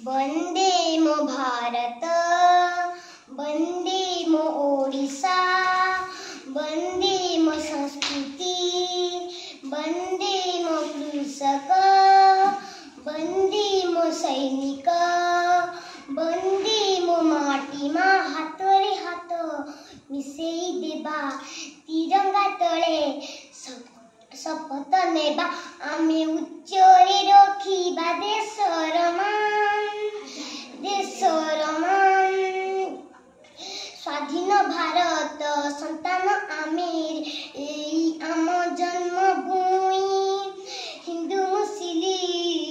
वंदे मो भारत, वंदे मो ओडिशा, वंदे मो संस्कृति, वंदे मो कृषक, वंदे मो सैनिक, वंदे मो माटी मा हाथ रे हाथ मिसेई देबा तिरंगा तले शपथ नेबा आमे उच्चरे रखिबा देशर मान स्वाधीन भारत संतान आमेर आम जन्मभूमि हिंदू मुस्लिम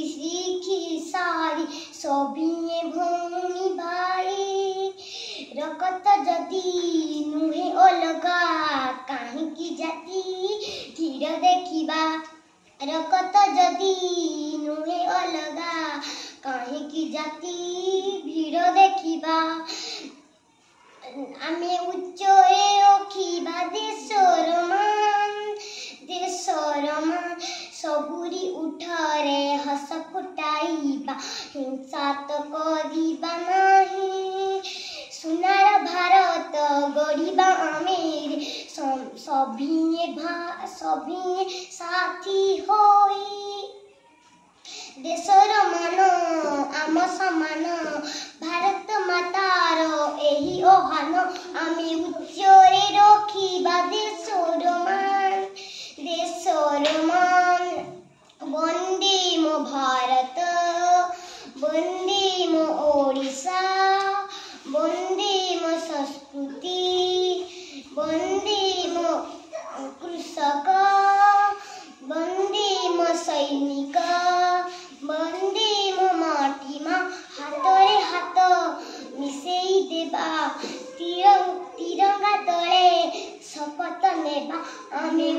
सिख ईसाई सभी भूमि भाई रकत जदि नुहे अलगा काहींकी जाति धीर देखिबा रकत जदि नुहे अलगा काहींकी जाति भीड़ देखिबा आमे उच्चरे रखिबा देशर मान सबुरी उठरे हस फुटाइबा हिंसा तो करिबा नहीं सुनार भारत गढ़िबा आमेर सभी साथी होई देशर मान आम समान भारत मातार एही आह्वान आमे उच्चरे रखिबा देशर मान वंदे मो भारत, वंदे मो ओडिशा, वंदे मो संस्कृति, वंदे मो कृषक, वंदे मो सैनिक, वंदे मो माटी मा हाथ रे हाथ मिसेई देबा तिरंगा तले शपथ नेबा आमे